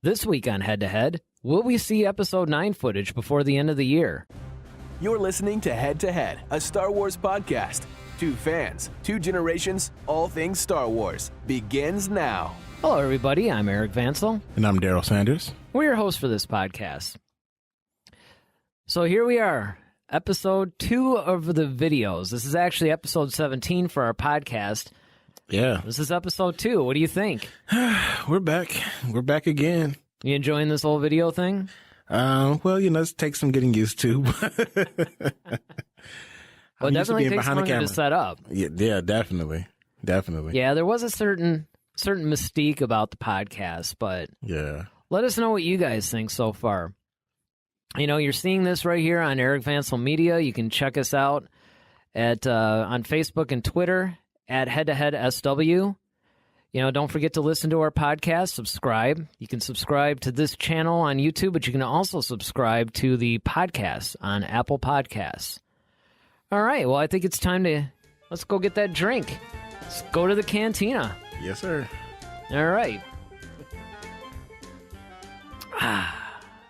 This week on Head to Head, will we see Episode 9 footage before the end of the year? You're listening to Head, a Star Wars podcast. Two fans, two generations, all things Star Wars. Begins now. Hello, everybody. I'm Eric Vancil. And I'm Darryl Sanders. We're your hosts for this podcast. So here we are, Episode 2 of the videos. This is actually Episode 17 for our podcast. Yeah. This is Episode 2. What do you think? We're back. We're back again. You enjoying this whole video thing? Well, you know, it takes some getting used to. Well, it definitely takes longer to set up. Yeah, definitely. Yeah, there was a certain mystique about the podcast, but yeah. Let us know what you guys think so far. You know, you're seeing this right here on Eric Vancil Media. You can check us out at on Facebook and Twitter at Head to Head SW. You know, don't forget to listen to our podcast, subscribe. You can subscribe to this channel on YouTube, but you can also subscribe to the podcast on Apple Podcasts. All right, well, I think it's time let's go get that drink. Let's go to the Cantina. Yes, sir. All right.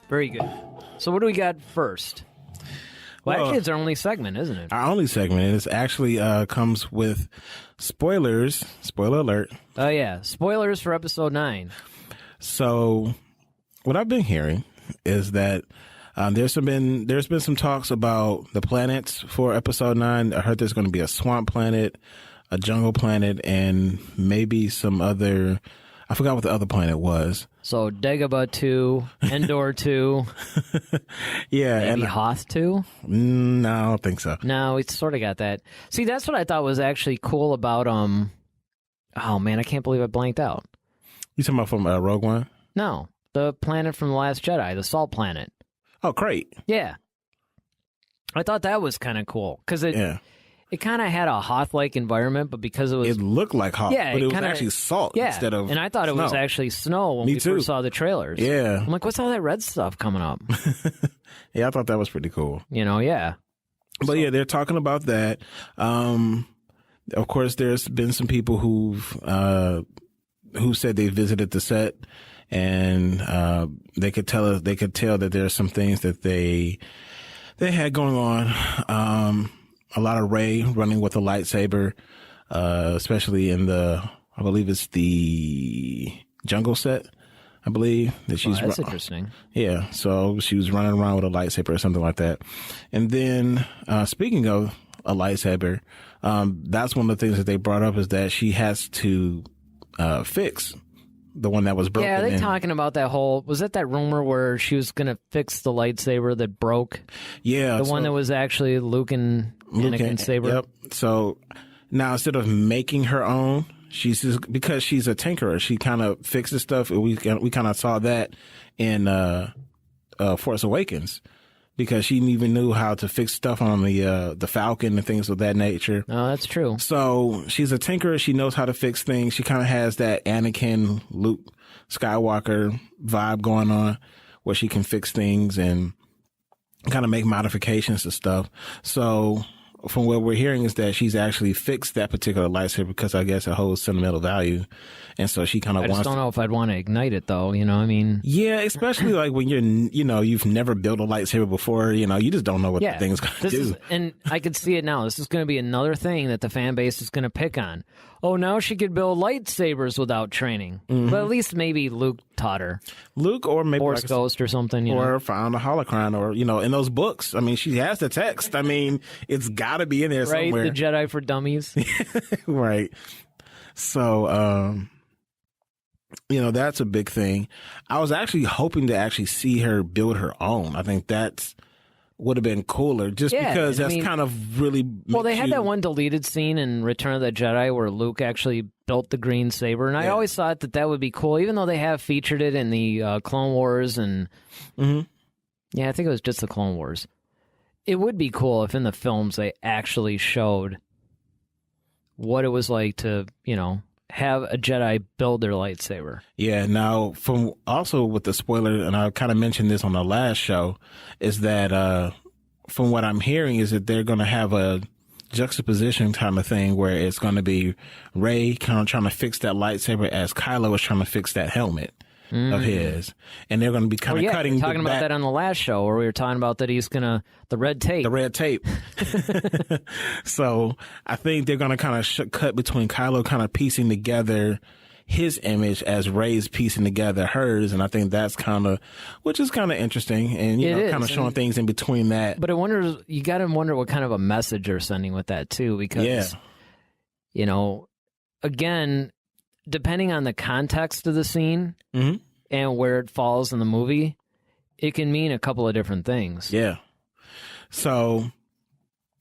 Very good. So what do we got first? Well, actually, it's our only segment, isn't it? Our only segment. And it actually comes with spoilers. Spoiler alert. Oh, yeah. Spoilers for Episode 9. So what I've been hearing is that there's been some talks about the planets for Episode 9. I heard there's going to be a swamp planet, a jungle planet, and maybe some other... I forgot what the other planet was. So Dagobah 2, Endor 2. Yeah. Maybe Hoth 2? No, I don't think so. No, it's sort of got that. See, that's what I thought was actually cool about, oh man, I can't believe I blanked out. You talking about from Rogue One? No, the planet from The Last Jedi, the Salt Planet. Oh, great. Yeah. I thought that was kind of cool, because it kind of had a Hoth-like environment, but because it was... It looked like Hoth, but it was actually salt instead of and I thought it was actually snow when we first saw the trailers. Yeah. I'm like, what's all that red stuff coming up? Yeah, I thought that was pretty cool. You know, yeah. But yeah, they're talking about that. Of course, there's been some people who said they visited the set, and they could tell that there's some things that they had going on. A lot of Rey running with a lightsaber, especially in I believe it's the jungle set, I believe. That's interesting. Yeah, so she was running around with a lightsaber or something like that. And then, speaking of a lightsaber, that's one of the things that they brought up is that she has to fix the one that was broken. Yeah, they're talking about that whole... Was that rumor where she was going to fix the lightsaber that broke? Yeah. The one that was actually Luke Anakin's saber? Yep. So now instead of making her own, because she's a tinkerer, she kind of fixes stuff. We kind of saw that in Force Awakens, because she even knew how to fix stuff on the Falcon and things of that nature. Oh, that's true. So she's a tinkerer. She knows how to fix things. She kind of has that Anakin, Luke Skywalker vibe going on, where she can fix things and kind of make modifications to stuff. So from what we're hearing is that she's actually fixed that particular lightsaber because I guess it holds sentimental value. And so she kind of wants... I just don't know if I'd want to ignite it, though. You know what I mean? Yeah, especially like when you've never built a lightsaber before. You know, you just don't know what the thing's going to do. And I could see it now. This is going to be another thing that the fan base is going to pick on. Oh, now she could build lightsabers without training. Mm-hmm. But at least maybe Luke taught her. Luke, or maybe Force Ghost or something. Or found a holocron, or, in those books. I mean, she has the text. I mean, it's got to be in there somewhere. Right, the Jedi for Dummies. Right. So, that's a big thing. I was actually hoping to actually see her build her own. I think that would have been cooler, just because that's kind of really... Well, they had that one deleted scene in Return of the Jedi where Luke actually built the green saber, and I always thought that would be cool, even though they have featured it in the Clone Wars and... Mm-hmm. Yeah, I think it was just the Clone Wars. It would be cool if in the films they actually showed what it was like to, have a Jedi build their lightsaber. Yeah, now, from also with the spoiler, and I kind of mentioned this on the last show, is that from what I'm hearing is that they're going to have a juxtaposition kind of thing where it's going to be Rey kind of trying to fix that lightsaber as Kylo is trying to fix that helmet. of his, and they're going to be kind of cutting. We were talking about that on the last show, where we were talking about that he's gonna the red tape. So I think they're going to kind of cut between Kylo kind of piecing together his image as Rey's piecing together hers, and I think that's which is kind of interesting, and kind of showing things in between that. But you got to wonder what kind of a message they're sending with that too, because again, depending on the context of the scene and where it falls in the movie, it can mean a couple of different things. Yeah. So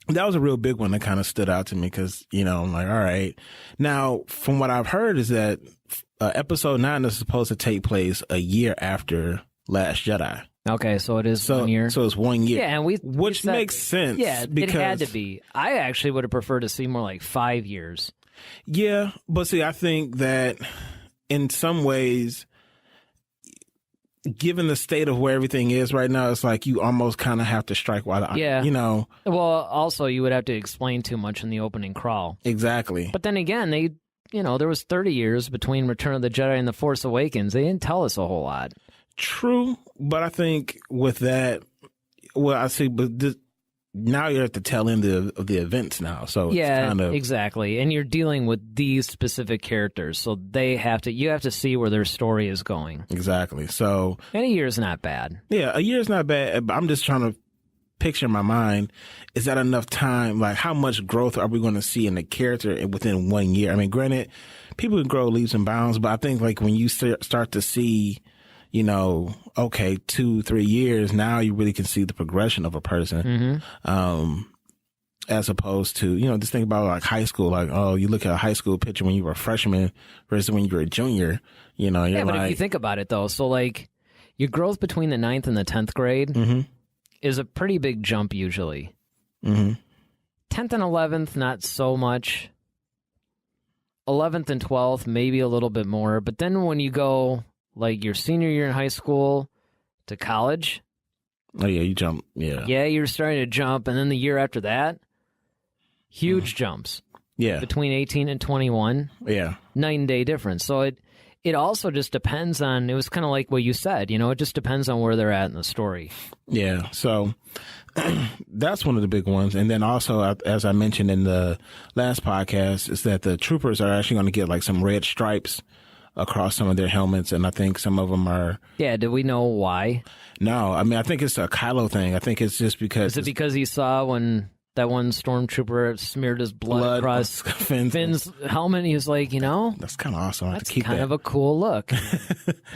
that was a real big one that kind of stood out to me because, I'm like, all right. Now, from what I've heard is that episode 9 is supposed to take place a year after Last Jedi. Okay, so it is 1 year. So it's 1 year. Yeah, and which makes sense. Yeah, because it had to be. I actually would have preferred to see more like 5 years. Yeah, but see, I think that in some ways, given the state of where everything is right now, it's like you almost kind of have to strike while the Well, also you would have to explain too much in the opening crawl. Exactly. But then again, there was 30 years between Return of the Jedi and The Force Awakens. They didn't tell us a whole lot. True, but I think with that, now you're at the tail end of the events now, so it's kind of exactly, and you're dealing with these specific characters, so you have to see where their story is going. Exactly. So, and a year is not bad. Yeah, a year is not bad. But I'm just trying to picture in my mind: is that enough time? Like, how much growth are we going to see in the character within 1 year? I mean, granted, people can grow leaps and bounds, but I think like when you start to see, 2-3 years, now you really can see the progression of a person. As opposed to, just think about like high school, like, oh, you look at a high school picture when you were a freshman versus when you were a junior, you're but if you think about it though, so like your growth between the 9th and the 10th grade is a pretty big jump usually. 10th and 11th, not so much. 11th and 12th, maybe a little bit more. But then when you go like your senior year in high school to college. Oh, yeah, you jump. Yeah. Yeah, you're starting to jump. And then the year after that, huge jumps. Yeah. Between 18 and 21. Yeah. 9-day difference. So it also just depends on, it was kind of like what you said, it just depends on where they're at in the story. Yeah. So that's one of the big ones. And then also, as I mentioned in the last podcast, is that the troopers are actually going to get like some red stripes across some of their helmets, and I think some of them are... Yeah, do we know why? No, I mean, I think it's a Kylo thing. I think it's just because... Is it because he saw when that one stormtrooper smeared his blood across Finn's helmet, and he was like, That's kind of awesome. That's kind of a cool look.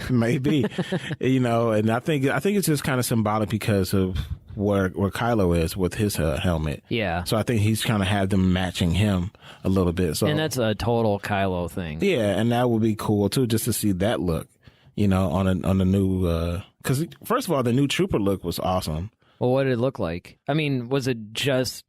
Maybe. And I think it's just kind of symbolic because of where Kylo is with his helmet. Yeah. So I think he's kind of had them matching him a little bit. So, and that's a total Kylo thing. Yeah, and that would be cool too, just to see that look, on the new. Because first of all, the new trooper look was awesome. Well, what did it look like? I mean, was it just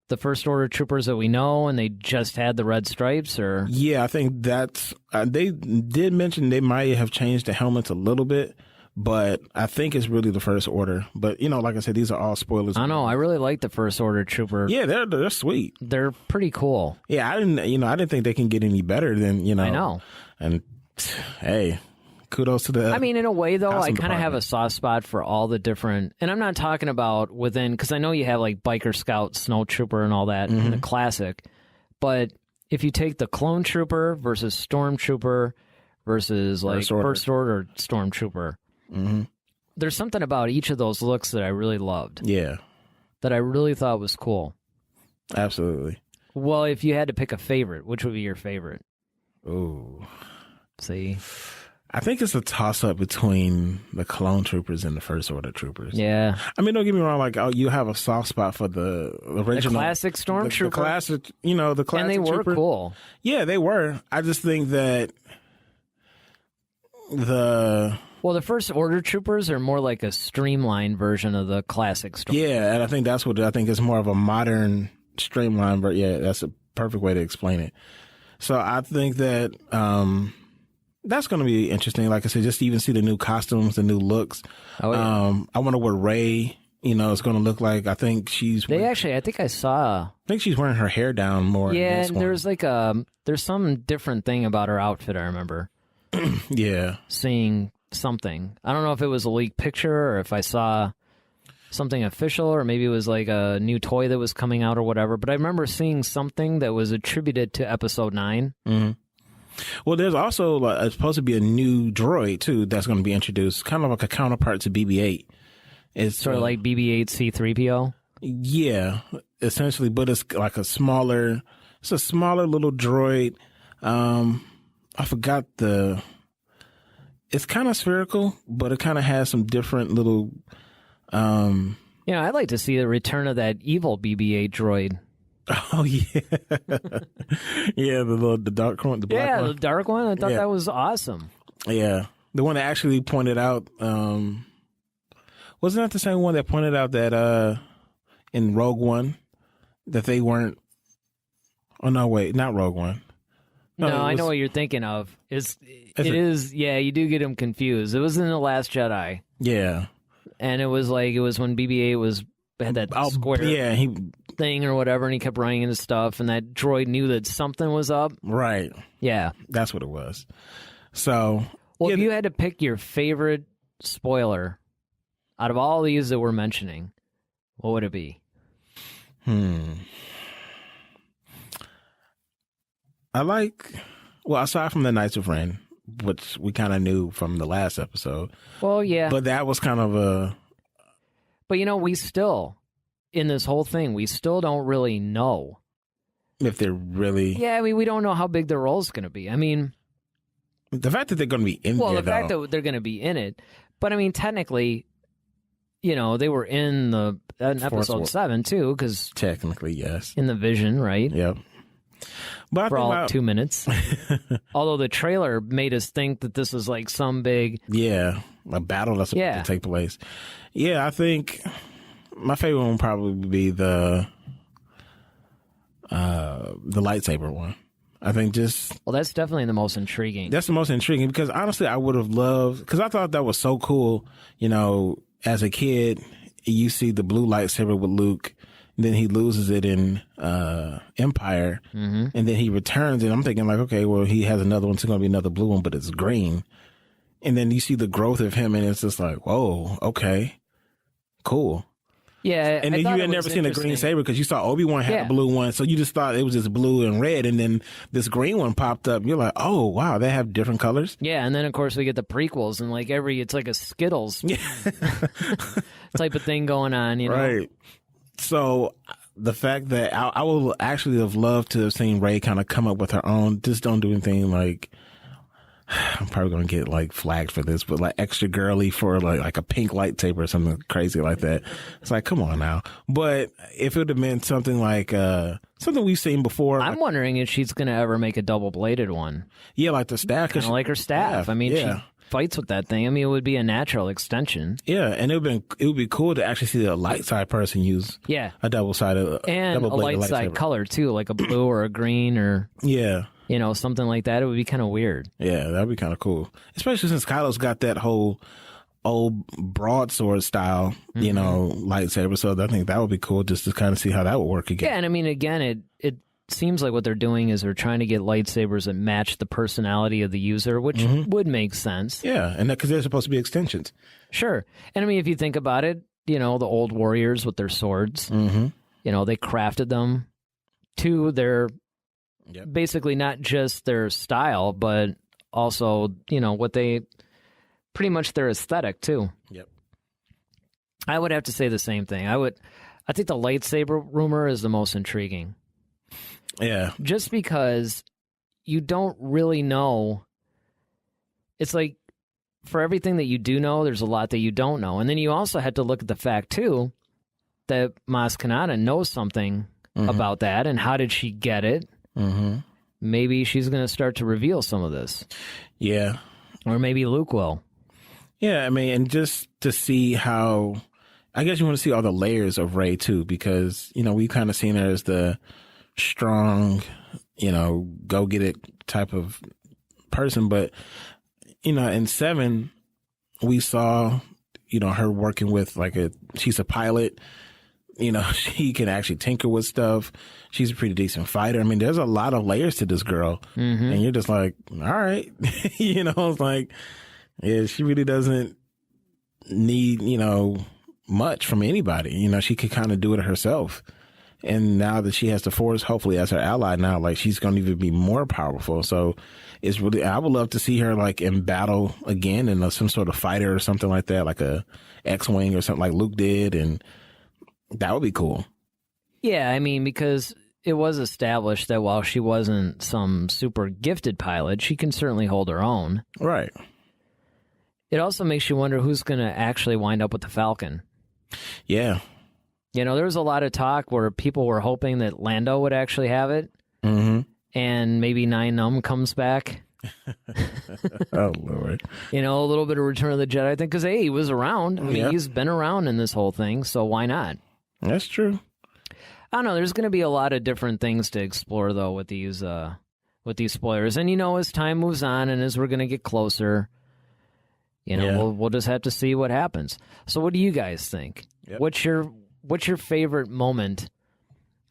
the First Order troopers that we know, and they just had the red stripes, or? Yeah, I think that's. They did mention they might have changed the helmets a little bit. But I think it's really the First Order. But, like I said, these are all spoilers. I know. I really like the First Order trooper. Yeah, they're sweet. They're pretty cool. Yeah, I didn't think they can get any better than, I know. And, hey, kudos to the... I mean, in a way, though, I kind of have a soft spot for all the different... And I'm not talking about within... Because I know you have, like, Biker Scout, Snow Trooper, and all that in the classic. But if you take the Clone Trooper versus Stormtrooper versus, like, First Order Stormtrooper... There's something about each of those looks that I really loved. Yeah. That I really thought was cool. Absolutely. Well, if you had to pick a favorite, which would be your favorite? Ooh. See? I think it's a toss-up between the Clone Troopers and the First Order Troopers. Yeah. I mean, don't get me wrong, like, you have a soft spot for the original... The classic Stormtrooper. The classic, the classic And they were trooper. cool. Yeah, they were. I just think that Well, the First Order troopers are more like a streamlined version of the classic Stormtrooper. Yeah, and I think that's what I think is more of a modern streamlined version. Yeah, that's a perfect way to explain it. So I think that that's going to be interesting. Like I said, just to even see the new costumes, the new looks. Oh, yeah. I wonder what Rey, is going to look like. I think I think I saw. I think she's wearing her hair down more. Yeah, and there's like there's some different thing about her outfit. I remember. Yeah. Seeing something. I don't know if it was a leaked picture or if I saw something official, or maybe it was like a new toy that was coming out or whatever. But I remember seeing something that was attributed to Episode 9. Mm-hmm. Well, there's also supposed to be a new droid, too, that's going to be introduced, kind of like a counterpart to BB-8. It's sort of like BB-8 C-3PO? Yeah, essentially, but it's like a smaller little droid. I forgot it's kind of spherical, but it kind of has some different little, I'd like to see the return of that evil BB-8 droid. Oh yeah, yeah, the dark one, the black one. The dark one. I thought that was awesome. Yeah, the one that actually pointed out. Wasn't that the same one that pointed out that in Rogue One that they weren't? Oh no, wait, not Rogue One. No, I know what you're thinking of. Yeah, you do get them confused. It was in The Last Jedi. Yeah, and it was when BB-8 had that square thing or whatever, and he kept running into stuff, and that droid knew that something was up. Right. Yeah. That's what it was. So, if you had to pick your favorite spoiler out of all these that we're mentioning, what would it be? Aside from the Knights of Ren, which we kind of knew from the last episode. Well, yeah. But that was kind of a... But, we still, in this whole thing, we still don't really know. If they're really... Yeah, we don't know how big their role's going to be. The fact that they're going to be in there, the fact that they're going to be in it. But, technically, they were in episode 7, too, because... Technically, yes. In the Vision, right? Yep. But for all 2 minutes. Although the trailer made us think that this was like some big... Yeah, a battle that's supposed to take place. Yeah, I think my favorite one would probably be the lightsaber one. I think Well, that's definitely the most intriguing. That's the most intriguing because honestly, I would have loved... Because I thought that was so cool. As a kid, you see the blue lightsaber with Luke... Then he loses it in Empire, and then he returns, and I'm thinking like, okay, well, he has another one. It's going to be another blue one, but it's green. And then you see the growth of him, and it's just like, whoa, okay, cool. Yeah, and then you had never seen a green saber because you saw Obi-Wan had a blue one, so you just thought it was just blue and red, and then this green one popped up. You're like, oh wow, they have different colors. Yeah, and then of course we get the prequels, and it's like a Skittles type of thing going on, Right. So the fact that I would actually have loved to have seen Rey kind of come up with her own, just don't do anything like, I'm probably going to get like flagged for this, but like extra girly for like a pink lightsaber or something crazy like that. It's like, come on now. But if it would have been something like, something we've seen before. I'm wondering if she's going to ever make a double bladed one. Yeah, like the staff. Kind of like her staff. She fights with that thing. It would be a natural extension. Yeah, and it would be cool to actually see a light side person use a double-sided and a light side color too, like a blue or a green or something like that. It would be kind of weird. Yeah, that'd be kind of cool, especially since Kylo's got that whole old broadsword style, lightsaber. So I think that would be cool just to kind of see how that would work again. Yeah, and again, it seems like what they're doing is they're trying to get lightsabers that match the personality of the user, which would make sense. Yeah, and because they're supposed to be extensions. Sure. And if you think about it, the old warriors with their swords, they crafted them to their, basically not just their style, but also, what they, pretty much their aesthetic too. Yep. I would have to say the same thing. I think the lightsaber rumor is the most intriguing. Yeah. Just because you don't really know. It's like for everything that you do know, there's a lot that you don't know. And then you also had to look at the fact, too, that Maz Kanata knows something about that. And how did she get it? Maybe she's going to start to reveal some of this. Yeah. Or maybe Luke will. Yeah, and just to see how... I guess you want to see all the layers of Rey, too, because, we've kind of seen her as the strong, go get it type of person. But, in 7, we saw, her working with she's a pilot, she can actually tinker with stuff. She's a pretty decent fighter. There's a lot of layers to this girl. And you're just like, all right, it's like, Yeah, she really doesn't need, much from anybody. She could kind of do it herself. And now that she has the Force, hopefully as her ally now, like she's going to even be more powerful. So it's really, I would love to see her like in battle again in some sort of fighter or something like that, like a X-Wing or something like Luke did. And that would be cool. Yeah, I mean, because it was established that while she wasn't some super gifted pilot, she can certainly hold her own. Right. It also makes you wonder who's going to actually wind up with the Falcon. Yeah. There was a lot of talk where people were hoping that Lando would actually have it. Mm-hmm. And maybe Nine Numb comes back. Oh, Lord. A little bit of Return of the Jedi thing. Because, hey, he was around. I mean, he's been around in this whole thing, so why not? That's true. I don't know. There's going to be a lot of different things to explore, though, with these spoilers. And, as time moves on and as we're going to get closer, we'll just have to see what happens. So what do you guys think? Yep. What's your favorite moment,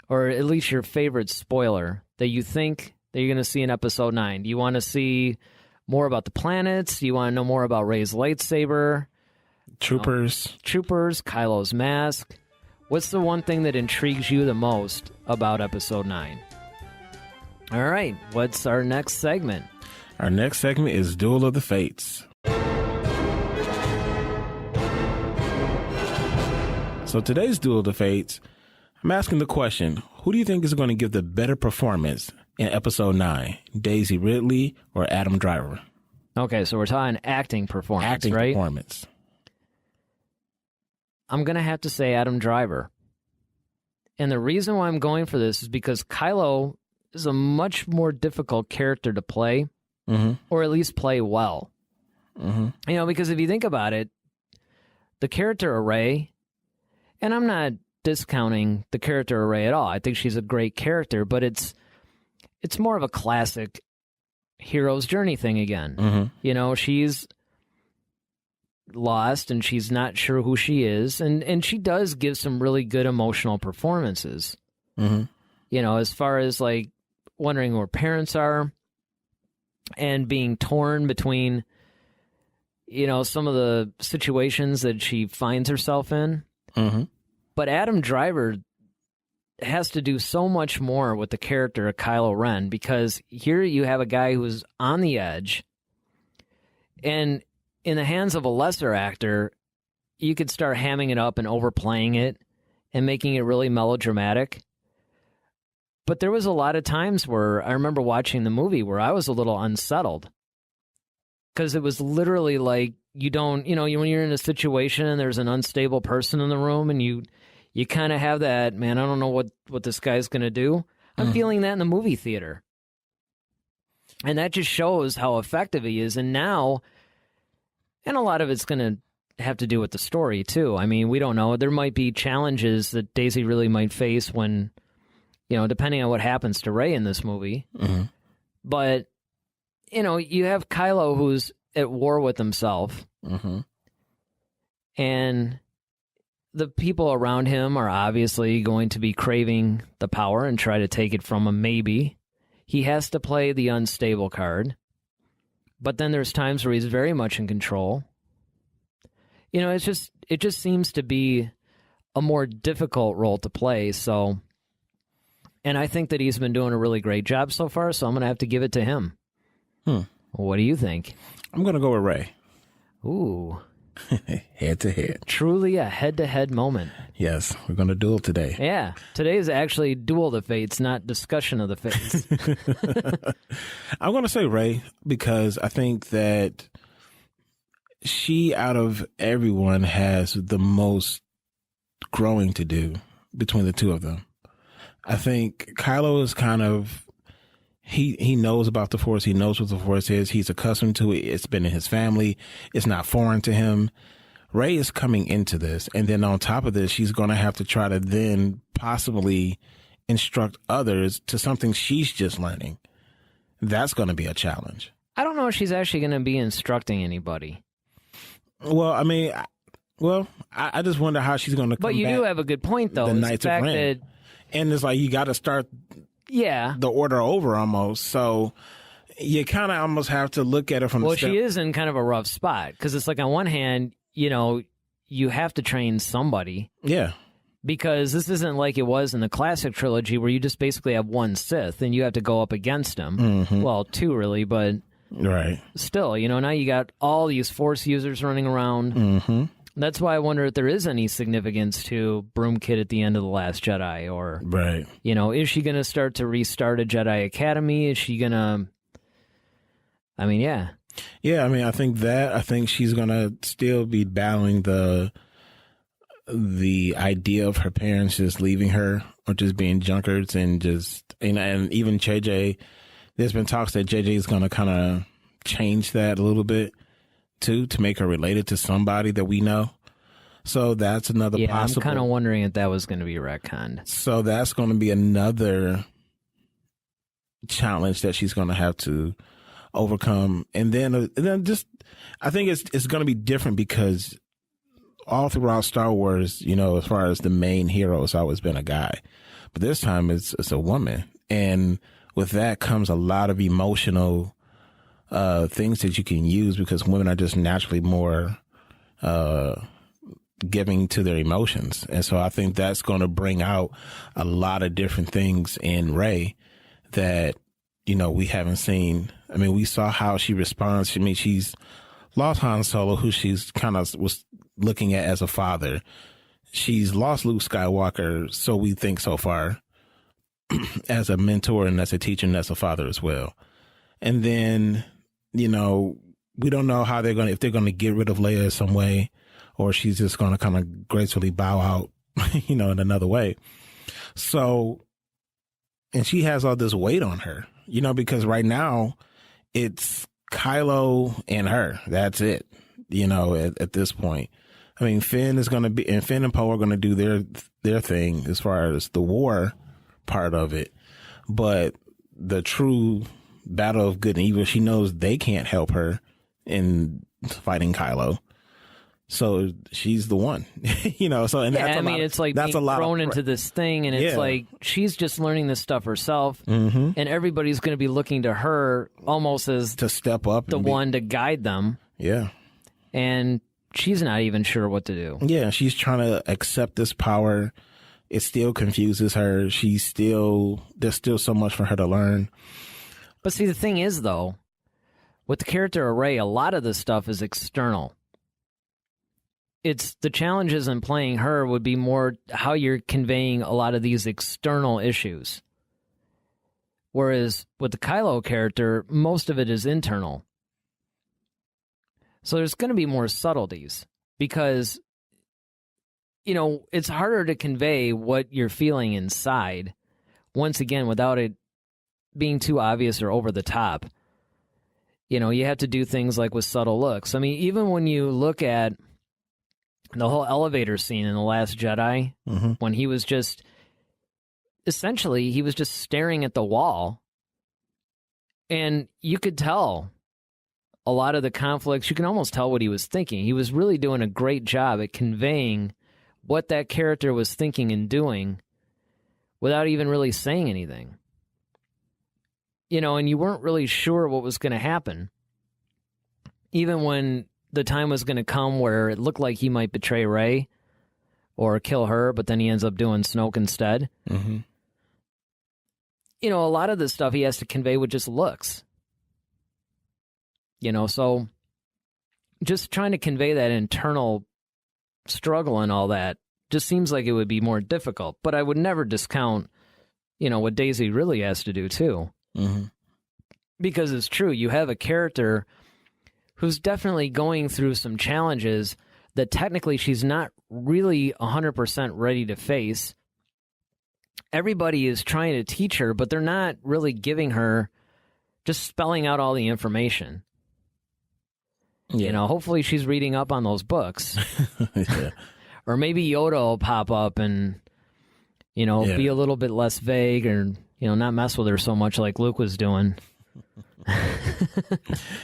or at least your favorite spoiler that you think that you're going to see in Episode 9? Do you want to see more about the planets? Do you want to know more about Rey's lightsaber? Troopers, Kylo's mask. What's the one thing that intrigues you the most about Episode 9? All right, what's our next segment? Our next segment is Duel of the Fates. So today's Duel of the Fates, I'm asking the question, who do you think is going to give the better performance in Episode 9, Daisy Ridley or Adam Driver? Okay, so we're talking acting performance, right? Acting performance. I'm going to have to say Adam Driver. And the reason why I'm going for this is because Kylo is a much more difficult character to play, or at least play well. Mm-hmm. Because if you think about it, the character of Rey, and I'm not discounting the character of Rey at all. I think she's a great character, but it's more of a classic hero's journey thing again. Mm-hmm. She's lost and she's not sure who she is, and she does give some really good emotional performances. Mm-hmm. As far as like wondering who her parents are and being torn between some of the situations that she finds herself in. Mm-hmm. But Adam Driver has to do so much more with the character of Kylo Ren, because here you have a guy who's on the edge, and in the hands of a lesser actor, you could start hamming it up and overplaying it and making it really melodramatic. But there was a lot of times where I remember watching the movie where I was a little unsettled, because it was literally like, when you're in a situation and there's an unstable person in the room and you kind of have that, man, I don't know what this guy's going to do. I'm feeling that in the movie theater. And that just shows how effective he is. And a lot of it's going to have to do with the story, too. I mean, we don't know. There might be challenges that Daisy really might face when, depending on what happens to Rey in this movie. Mm-hmm. But, you have Kylo who's at war with himself. Mm-hmm. And the people around him are obviously going to be craving the power and try to take it from him, maybe. He has to play the unstable card. But then there's times where he's very much in control. It just seems to be a more difficult role to play. So, and I think that he's been doing a really great job so far, so I'm going to have to give it to him. What do you think? I'm going to go with Rey. Ooh. Head to head. Truly a head-to-head moment. Yes, we're going to duel today. Yeah, today is actually Duel of the Fates, not Discussion of the Fates. I'm going to say Rey because I think that she, out of everyone, has the most growing to do between the two of them. I think Kylo is kind of, he knows about the Force. He knows what the Force is. He's accustomed to it. It's been in his family. It's not foreign to him. Rey is coming into this. And then on top of this, she's going to have to try to then possibly instruct others to something she's just learning. That's going to be a challenge. I don't know if she's actually going to be instructing anybody. Well, I mean, I just wonder how she's going to combat. But you do have a good point, though. The Knights of Ren. And it's like you got to start the order over almost. So You kind of almost have to look at it from Well, she is in kind of a rough spot because it's like on one hand, you have to train somebody. Yeah. Because this isn't like it was in the classic trilogy where you just basically have one Sith and you have to go up against him. Mm-hmm. Well, two really, but right. Still, now you got all these Force users running around. Mm-hmm. That's why I wonder if there is any significance to Broom Kid at the end of The Last Jedi, or right. Is she going to start to restart a Jedi Academy? Is she going to? I mean, yeah. Yeah, I mean, I think she's going to still be battling the idea of her parents just leaving her or just being junkards and even JJ, there's been talks that JJ is going to kind of change that a little bit too, to make her related to somebody that we know. So that's another possible. I'm kind of wondering if that was going to be retconned. So that's going to be another challenge that she's going to have to overcome. And then just, I think it's going to be different because all throughout Star Wars, as far as the main hero, it's always been a guy, but this time it's a woman. And with that comes a lot of emotional things that you can use because women are just naturally more giving to their emotions. And so I think that's going to bring out a lot of different things in Rey that, we haven't seen. I mean, we saw how she responds. I mean, she's lost Han Solo, who she's kind of was looking at as a father. She's lost Luke Skywalker, so we think so far, as a mentor and as a teacher and as a father as well. And then, we don't know how if they're going to get rid of Leia some way, or she's just going to kind of gracefully bow out, in another way. So, and she has all this weight on her, because right now it's Kylo and her. That's it, at this point. I mean, Finn and Poe are going to do their thing as far as the war part of it. But the true battle of good and evil, she knows they can't help her in fighting Kylo. So she's the one, so, and that's it's like being thrown into this thing, and it's like she's just learning this stuff herself, mm-hmm. and everybody's going to be looking to her almost as to step up, the one to guide them. Yeah. And she's not even sure what to do. Yeah, she's trying to accept this power. It still confuses her. There's still so much for her to learn. But see, the thing is, though, with the character of Rey, a lot of this stuff is external. It's the challenges in playing her would be more how you're conveying a lot of these external issues. Whereas with the Kylo character, most of it is internal. So there's going to be more subtleties because, it's harder to convey what you're feeling inside, once again, without it being too obvious or over the top. You have to do things like with subtle looks. I mean, even when you look at the whole elevator scene in The Last Jedi, mm-hmm. when he was just staring at the wall, and you could tell a lot of the conflicts, you can almost tell what he was thinking. He was really doing a great job at conveying what that character was thinking and doing without even really saying anything. And you weren't really sure what was going to happen. Even when the time was going to come where it looked like he might betray Rey or kill her, but then he ends up doing Snoke instead. Mm-hmm. A lot of this stuff he has to convey with just looks. So just trying to convey that internal struggle and all that just seems like it would be more difficult. But I would never discount, what Daisy really has to do too. Mm-hmm. Because it's true, you have a character who's definitely going through some challenges that technically she's not really 100% ready to face. Everybody is trying to teach her, but they're not really giving her, just spelling out all the information. Yeah. Hopefully she's reading up on those books. Yeah. Or maybe Yoda will pop up and, be a little bit less vague or, not mess with her so much like Luke was doing.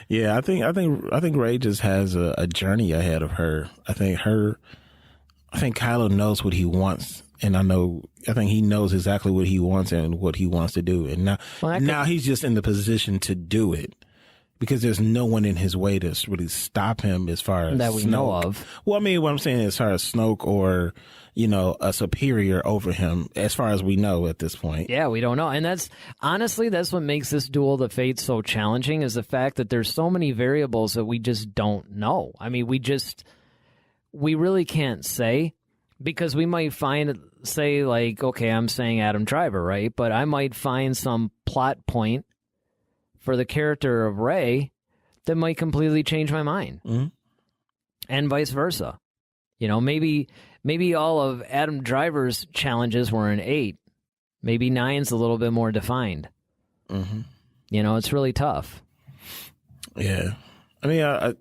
Yeah, I think Rey just has a journey ahead of her. I think Kylo knows what he wants And I think he knows exactly what he wants and what he wants to do. And now he's just in the position to do it because there's no one in his way to really stop him as far as that we Snoke. know of. Well, I mean, what I'm saying as far as Snoke or, a superior over him, as far as we know at this point. Yeah, we don't know. And that's what makes this Duel of the Fates so challenging is the fact that there's so many variables that we just don't know. I mean, we really can't say because we might say like, okay, I'm saying Adam Driver, right? But I might find some plot point for the character of Rey that might completely change my mind. Mm-hmm. And vice versa. Maybe all of Adam Driver's challenges were an 8. Maybe 9's a little bit more defined. Mm-hmm. It's really tough. Yeah. I mean, I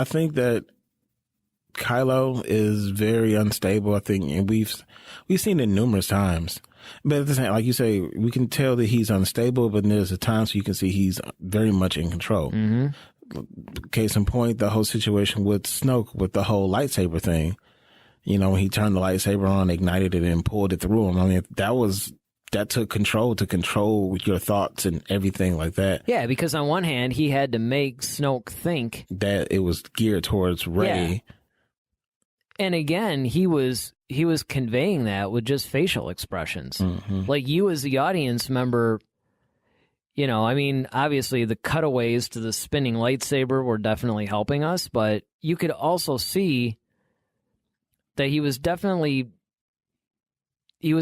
think that Kylo is very unstable, I think, and we've seen it numerous times. But at the same, like you say, we can tell that he's unstable, but there's a time so you can see he's very much in control. Mm-hmm. Case in point, the whole situation with Snoke with the whole lightsaber thing. When he turned the lightsaber on, ignited it, and pulled it through him. I mean, that took control to control your thoughts and everything like that. Yeah, because on one hand, he had to make Snoke think that it was geared towards Rey. Yeah. And again, he was conveying that with just facial expressions. Mm-hmm. Like you as the audience member, I mean, obviously the cutaways to the spinning lightsaber were definitely helping us, but you could also see that he was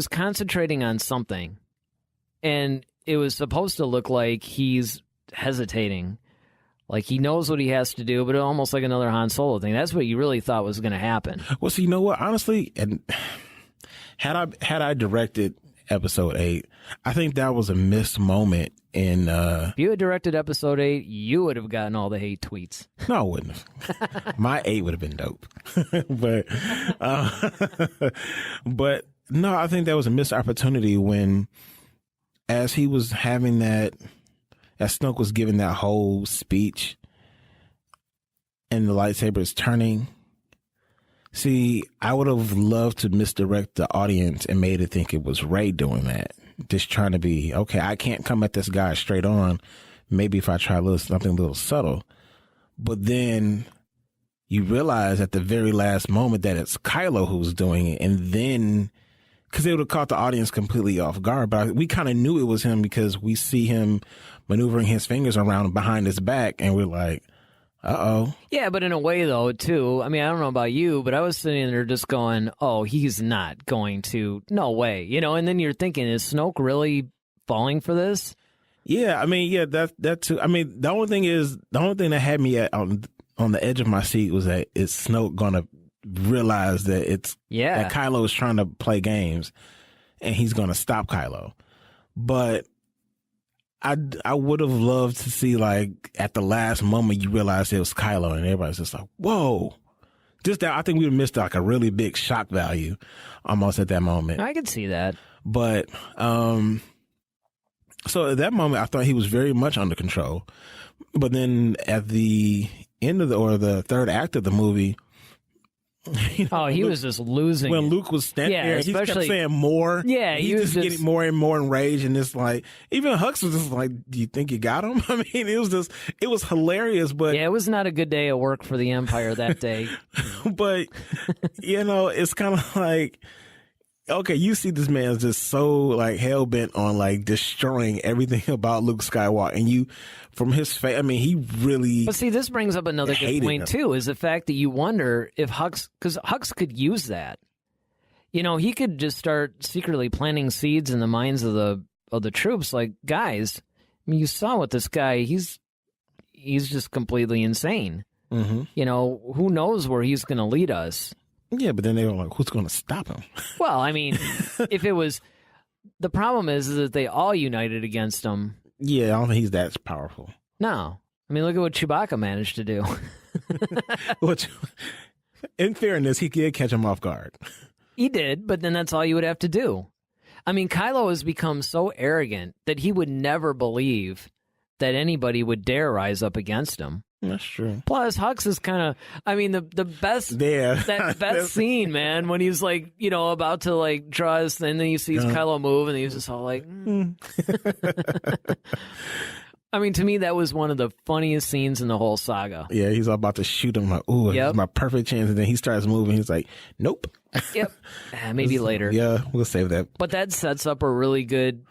concentrating on something, and it was supposed to look like he's hesitating. Like he knows what he has to do, but almost like another Han Solo thing. That's what you really thought was going to happen. Well, so you know what? Honestly, and had I directed Episode 8, I think that was a missed moment in. If you had directed Episode 8, you would have gotten all the hate tweets. No, I wouldn't have. My 8 would have been dope, but no, I think that was a missed opportunity when, as he was having that. As Snoke was giving that whole speech and the lightsaber is turning. See, I would have loved to misdirect the audience and made it think it was Rey doing that. Just trying to be, okay, I can't come at this guy straight on. Maybe if I try something a little subtle. But then you realize at the very last moment that it's Kylo who's doing it. And then, because it would have caught the audience completely off guard. But we kind of knew it was him because we see him maneuvering his fingers around behind his back, and we're like, uh-oh. Yeah, but in a way, though, too, I mean, I don't know about you, but I was sitting there just going, oh, he's not going to, no way, and then you're thinking, is Snoke really falling for this? Yeah, I mean, yeah, that too. I mean, the only thing that had me on the edge of my seat was that is Snoke going to realize that that Kylo is trying to play games, and he's going to stop Kylo. But I would have loved to see, like, at the last moment you realize it was Kylo, and everybody's just like, whoa. Just that, I think we would have missed like a really big shock value almost at that moment. I could see that. But so at that moment, I thought he was very much under control. But then at the end of the third act of the movie, he was just losing when it. Luke was standing there. He kept saying more. Yeah, he was just getting more and more enraged, and it's like even Hux was just like, "Do you think you got him?" I mean, it was hilarious, but yeah, it was not a good day at work for the Empire that day. But it's kind of like, okay, you see this man is just so like hell bent on like destroying everything about Luke Skywalker, and from his face, I mean, he really. But see, this brings up another good point too, is the fact that you wonder if because Hux could use that. He could just start secretly planting seeds in the minds of the troops. Like, guys, I mean, you saw what this guy. He's just completely insane. Mm-hmm. Who knows where he's going to lead us. Yeah, but then they were like, who's going to stop him? Well, I mean, if it was... The problem is that they all united against him. Yeah, I don't think he's that powerful. No. I mean, look at what Chewbacca managed to do. In fairness, he did catch him off guard. He did, but then that's all you would have to do. I mean, Kylo has become so arrogant that he would never believe that anybody would dare rise up against him. That's true. Plus, Hux is kind of, I mean, the best, that best scene, man, when he's like, about to like draw his, and then you see Kylo move, and he's just all like, I mean, to me, that was one of the funniest scenes in the whole saga. Yeah, he's all about to shoot him, like, ooh, it's my perfect chance, and then he starts moving, he's like, nope. Yep. Maybe later. Yeah, we'll save that. But that sets up a really good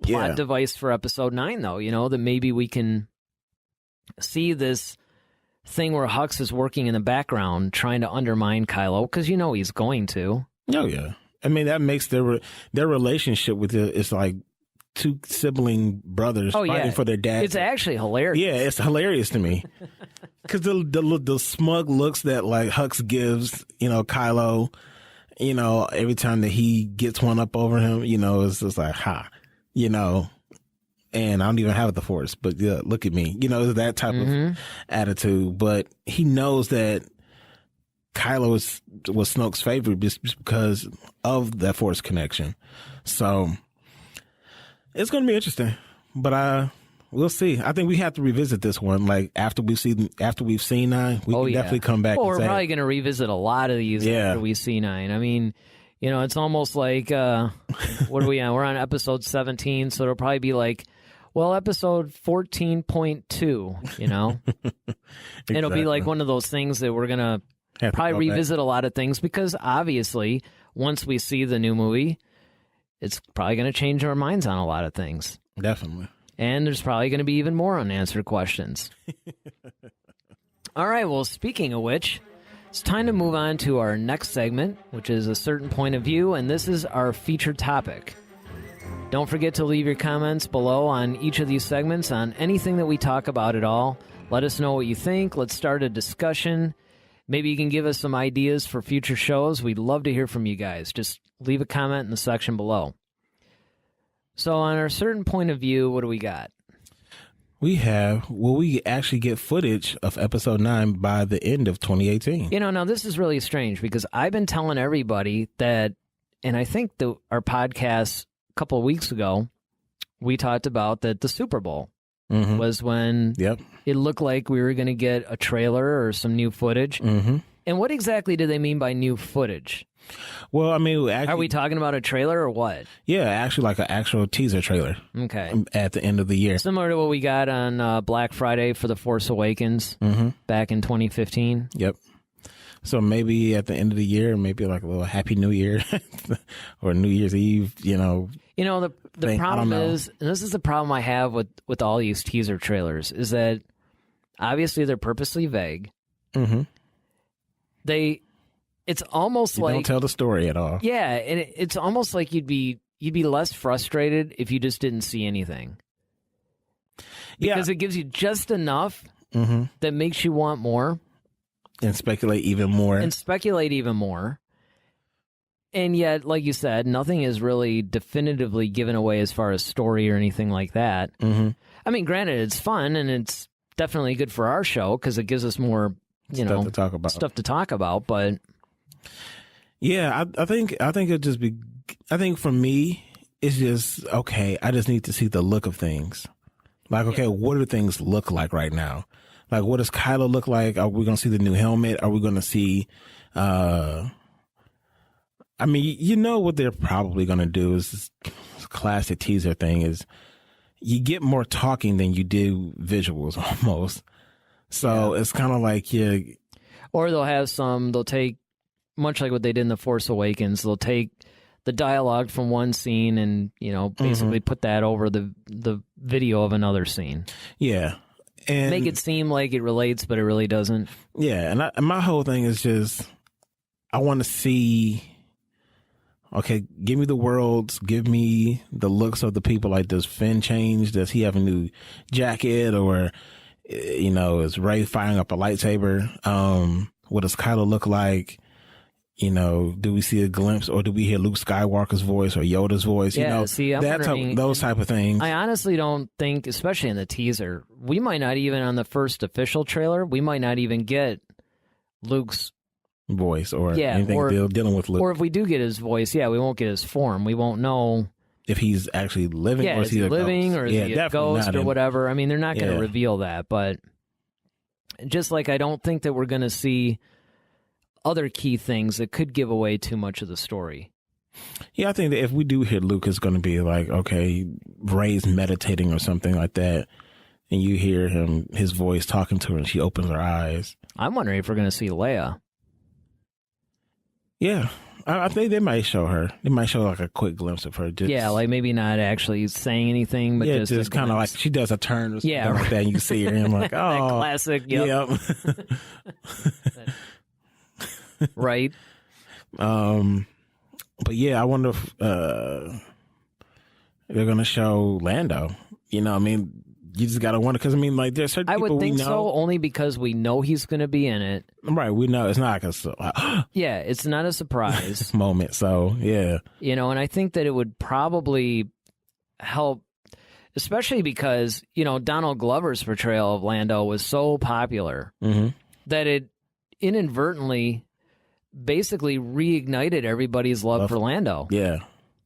plot device for episode 9, though, that maybe we can see this thing where Hux is working in the background trying to undermine Kylo, because he's going to. Oh, yeah. I mean, that makes their relationship with it's like two sibling brothers fighting for their dad. It's actually hilarious. Yeah, it's hilarious to me. Because the smug looks that like Hux gives, Kylo, every time that he gets one up over him, it's just like, ha, and I don't even have the Force, but look at me. It's that type of attitude. But he knows that Kylo was Snoke's favorite just because of that Force connection. So it's going to be interesting. But we'll see. I think we have to revisit this one. Like after we've seen 9, we can definitely come back. Well, we're probably going to revisit a lot of these after we see 9. I mean, it's almost like what are we on? We're on episode 17, so it'll probably be like, well, episode 14.2, Exactly. It'll be like one of those things that we're going to probably revisit a lot of things, because obviously once we see the new movie, it's probably going to change our minds on a lot of things. Definitely. And there's probably going to be even more unanswered questions. All right, well, speaking of which, it's time to move on to our next segment, which is a certain point of view, and this is our featured topic. Don't forget to leave your comments below on each of these segments on anything that we talk about at all. Let us know what you think. Let's start a discussion. Maybe you can give us some ideas for future shows. We'd love to hear from you guys. Just leave a comment in the section below. So on our certain point of view, what do we got? Will we actually get footage of episode 9 by the end of 2018? Now this is really strange, because I've been telling everybody that, and I think our podcast couple of weeks ago, we talked about that the Super Bowl was when it looked like we were going to get a trailer or some new footage. And what exactly do they mean by new footage? Well, I mean, are we talking about a trailer or what? Yeah, actually like an actual teaser trailer. Okay. At the end of the year. Similar to what we got on Black Friday for The Force Awakens back in 2015. Yep. So maybe at the end of the year, maybe like a little Happy New Year or New Year's Eve, the problem is, and this is the problem I have with all these teaser trailers, is that obviously they're purposely vague. It's almost like don't tell the story at all. Yeah, and it's almost like you'd be less frustrated if you just didn't see anything. Because it gives you just enough that makes you want more. And speculate even more. And yet, like you said, nothing is really definitively given away as far as story or anything like that. I mean, granted, it's fun, and it's definitely good for our show because it gives us more, stuff to talk about. But yeah, I think it'd just be. I think for me, it's just okay. I just need to see the look of things. Like, okay, what do things look like right now? Like, what does Kylo look like? Are we going to see the new helmet? Are we going to see, I mean, what they're probably going to do is this classic teaser thing is you get more talking than you do visuals almost. So it's kind of like, or they'll take, much like what they did in The Force Awakens, they'll take the dialogue from one scene and, basically put that over the video of another scene. Yeah. And make it seem like it relates, but it really doesn't. Yeah, and my whole thing is just, I want to see, okay, give me the worlds, give me the looks of the people. Like, does Finn change? Does he have a new jacket? Or, is Rey firing up a lightsaber? What does Kylo look like? Do we see a glimpse, or do we hear Luke Skywalker's voice or Yoda's voice? Yeah, see, those type of things. I honestly don't think, especially in the teaser, we might not even, on the first official trailer, we might not even get Luke's voice or anything dealing with Luke. Or if we do get his voice, we won't get his form. We won't know if he's actually living, or is he living, or is he a ghost, or whatever. I mean, they're not going to reveal that, but Just like I don't think that we're going to see other key things that could give away too much of the story. Yeah, I think that if we do hear Luke, it's going to be like, okay, Rey's meditating or something like that, and you hear his voice talking to her, and she opens her eyes. I'm wondering if we're going to see Leia. Yeah, I think they might show her. They might show like a quick glimpse of her. Just, yeah, like maybe not actually saying anything, but just kind of like she does a turn or something Yeah, like that, and you can see her, and I'm like, oh, classic. Yep. Right. But yeah, I wonder if they're going to show Lando. You know, I mean, you just got to wonder because, I mean, like, there's certain I people would think we know. so, only because we know he's going to be in it. Right, we know. It's not like a Yeah, it's not a surprise. moment, so, yeah. You know, and I think that it would probably help, especially because, you know, Donald Glover's portrayal of Lando was so popular that it inadvertently basically reignited everybody's love for Lando. Yeah.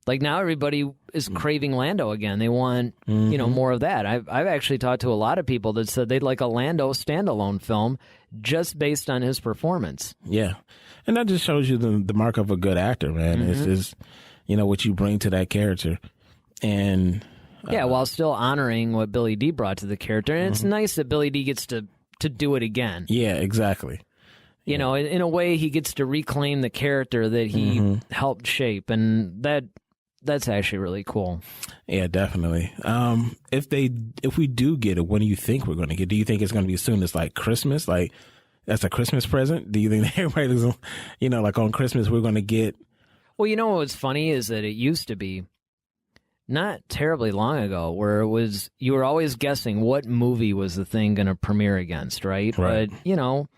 Like now everybody is craving Lando again. They want, you know, more of that. I've actually talked to a lot of people that said they'd like a Lando standalone film just based on his performance. Yeah. And that just shows you the mark of a good actor, man. It's just, you know, what you bring to that character. And yeah, while still honoring what Billy D brought to the character. And it's nice that Billy D gets to do it again. Yeah, exactly. You know, in a way, he gets to reclaim the character that he helped shape, and that's actually really cool. Yeah, definitely. If we do get it, when do you think we're going to get? Do you think it's going to be as soon as like Christmas? Like that's a Christmas present? Do you think that everybody's, you know, like on Christmas we're going to get? Well, you know what's funny is that it used to be not terribly long ago where it was you were always guessing what movie was the thing going to premiere against, right? But you know.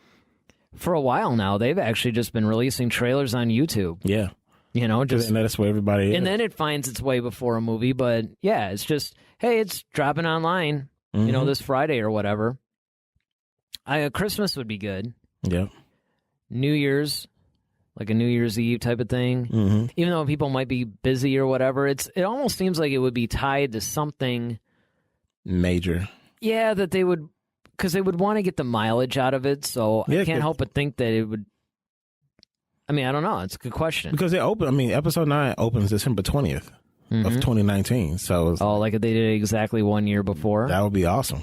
For a while now, they've actually just been releasing trailers on YouTube. Yeah. You know, just and that's where everybody is. And then it finds its way before a movie, but yeah, it's just, hey, it's dropping online, you know, this Friday or whatever. Christmas would be good. Yeah. New Year's, like a New Year's Eve type of thing. Even though people might be busy or whatever, it almost seems like it would be tied to something major. Yeah, that they would. Because they would want to get the mileage out of it, so I can't help but think that it would. I mean, I don't know. It's a good question. Because episode 9 opens December 20th of 2019. So like if they did it exactly 1 year before? That would be awesome.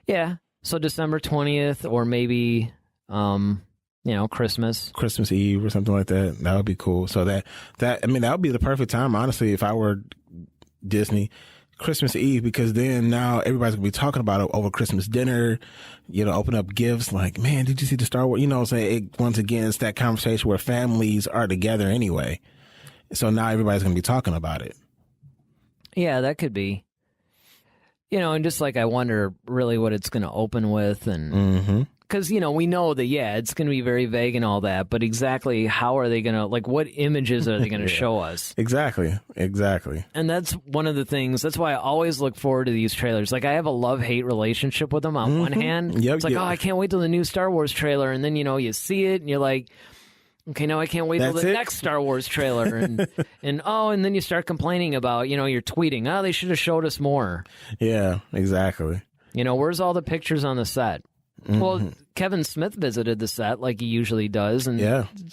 Yeah. So December 20th, or maybe, you know, Christmas Eve or something like that. That would be cool. So that would be the perfect time, honestly, if I were Disney. Christmas Eve, because then now everybody's gonna be talking about it over Christmas dinner, you know, open up gifts like, man, did you see the Star Wars? You know, once again, it's that conversation where families are together anyway. So now everybody's gonna be talking about it. Yeah, that could be. You know, and just like I wonder really what it's gonna open with, and because, you know, we know that, yeah, it's going to be very vague and all that, but exactly how are they going to, like, what images are they going to show us? Exactly. And that's one of the things, that's why I always look forward to these trailers. Like, I have a love-hate relationship with them on one hand. It's like, oh, I can't wait till the new Star Wars trailer, and then, you know, you see it, and you're like, okay, now I can't wait till the next Star Wars trailer. And then you start complaining about, you know, you're tweeting, oh, they should have showed us more. Yeah, exactly. You know, where's all the pictures on the set? Well, Kevin Smith visited the set like he usually does, and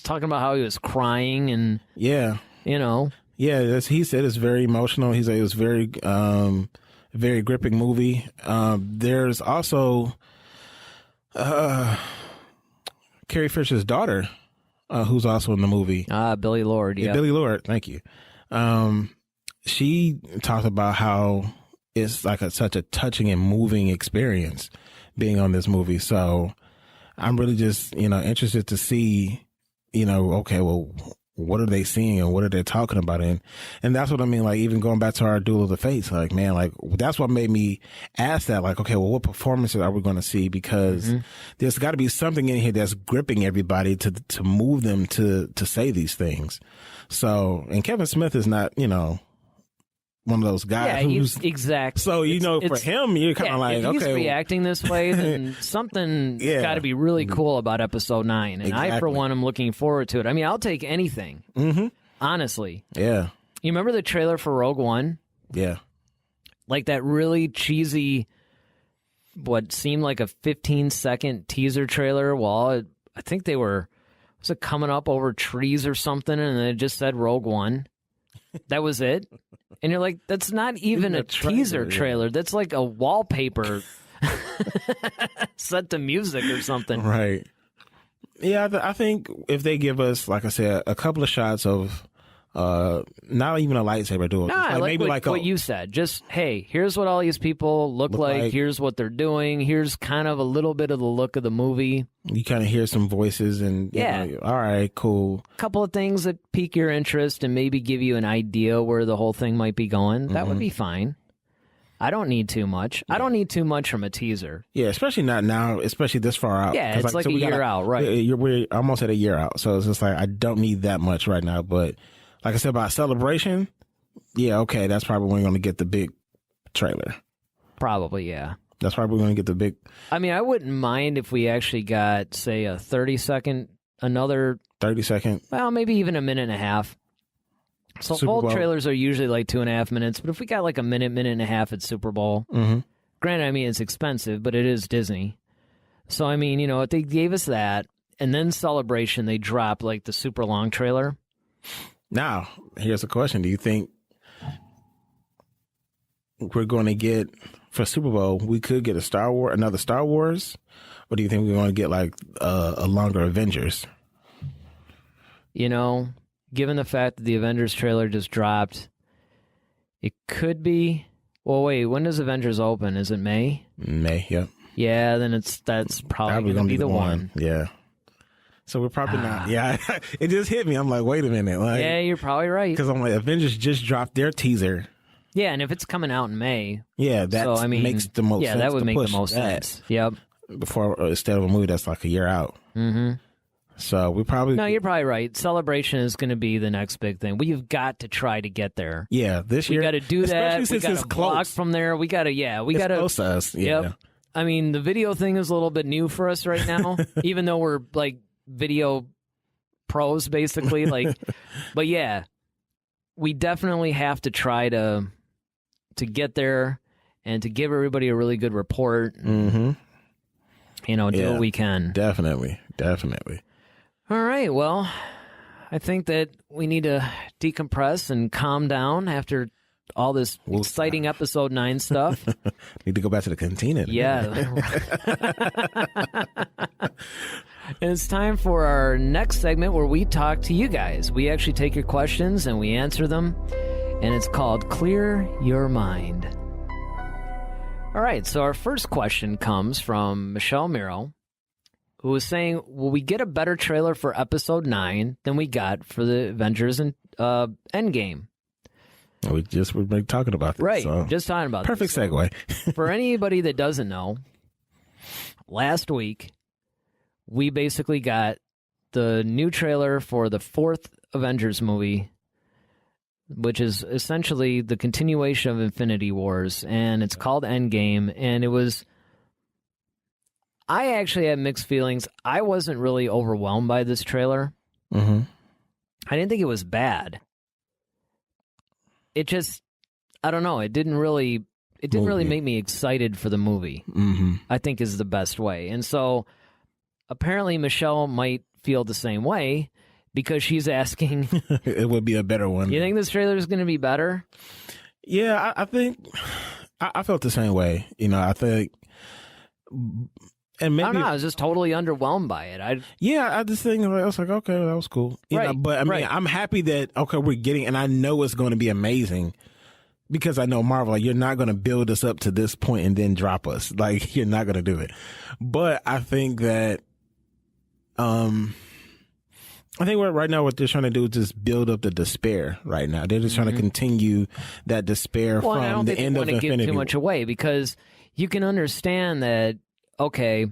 talking about how he was crying and you know, he said it's very emotional. He said it was very gripping movie. There's also Carrie Fisher's daughter, who's also in the movie. Billy Lord. Yeah, Billy Lord. Thank you. She talked about how it's like such a touching and moving experience being on this movie. So I'm really just, you know, interested to see, you know, okay, well, what are they seeing and what are they talking about? And that's what I mean, like, even going back to our Duel of the Fates, like, man, like, that's what made me ask that, like, okay, well, what performances are we going to see? Because there's got to be something in here that's gripping everybody to move them to say these things. So, and Kevin Smith is not, you know, one of those guys who's exactly. So, you know, for him, you're kind of like, if he's okay, reacting this way, then something got to be really cool about episode 9. And I, for one, am looking forward to it. I mean, I'll take anything. Honestly. Yeah. You remember the trailer for Rogue One? Yeah. Like that really cheesy what seemed like a 15-second teaser trailer while I think they was it coming up over trees or something, and it just said Rogue One. That was it. And you're like, that's not even a teaser trailer. Yeah. That's like a wallpaper set to music or something. Right. Yeah, I think if they give us, like I said, a couple of shots of not even a lightsaber duel. Nah, maybe what you said. Just, hey, here's what all these people look like. Here's what they're doing. Here's kind of a little bit of the look of the movie. You kind of hear some voices and, yeah. All right, cool. A couple of things that pique your interest and maybe give you an idea where the whole thing might be going. That would be fine. I don't need too much. Yeah. I don't need too much from a teaser. Yeah, especially not now, especially this far out. Yeah, it's like a year out, right? We're almost at a year out, so it's just like I don't need that much right now. But like I said about Celebration, yeah, okay, that's probably when we're going to get the big trailer. Probably, yeah. That's probably going to get the big... I mean, I wouldn't mind if we actually got, say, a 30-second, another... 30-second? Well, maybe even a minute and a half. So full trailers are usually like 2.5 minutes, but if we got like a minute and a half at Super Bowl, granted, I mean, it's expensive, but it is Disney. So, I mean, you know, if they gave us that, and then Celebration, they dropped like the super long trailer. Now, here's a question. Do you think we're going to get, for Super Bowl, we could get another Star Wars? Or do you think we're going to get like a longer Avengers? You know... Given the fact that the Avengers trailer just dropped, it could be... Well, wait, when does Avengers open? Is it May? May, yep. Yeah, then that's probably going to be the one. Yeah. So we're probably not... Yeah, it just hit me. I'm like, wait a minute. Like, yeah, you're probably right. Because I'm like, Avengers just dropped their teaser. Yeah, and if it's coming out in May... Yeah, that makes the most sense. Yeah, that would make the most sense. Yep. Instead of a movie that's like a year out. Mm-hmm. So we probably... No, you're probably right. Celebration is going to be the next big thing. We've got to try to get there. Yeah, this year. We got to do that. We got to block from there. We got to, we got to... close to us, yeah. Yep. I mean, the video thing is a little bit new for us right now, even though we're, like, video pros, basically. Like, but yeah, we definitely have to try to get there and to give everybody a really good report. Mm-hmm. You know, do what we can. Definitely. All right, well, I think that we need to decompress and calm down after all this exciting episode 9 stuff. Need to go back to the cantina. Yeah. And it's time for our next segment where we talk to you guys. We actually take your questions and we answer them, and it's called Clear Your Mind. All right, so our first question comes from Michelle Miro, who was saying, will we get a better trailer for Episode 9 than we got for the Avengers and Endgame? We're talking about this. Right, so. just talking about Perfect this. segue. For anybody that doesn't know, last week, we basically got the new trailer for the 4th Avengers movie, which is essentially the continuation of Infinity Wars, and it's called Endgame, and it was... I actually had mixed feelings. I wasn't really overwhelmed by this trailer. Mm-hmm. I didn't think it was bad. It just, I don't know. It didn't really make me excited for the movie. Mm-hmm. I think is the best way. And so apparently Michelle might feel the same way because she's asking. It would be a better one. You think this trailer is going to be better? Yeah, I think I felt the same way. You know, I think. And maybe, I don't know. I was just totally underwhelmed by it. I just think I was like, okay, that was cool. You know, but I mean, I'm happy that we're getting, and I know it's going to be amazing because I know Marvel. Like, you're not going to build us up to this point and then drop us. Like, you're not going to do it. But I think that, right now what they're trying to do is just build up the despair. Right now, they're just trying to continue that despair from the end of Infinity War. I don't think they want to give too much away because you can understand that. Okay,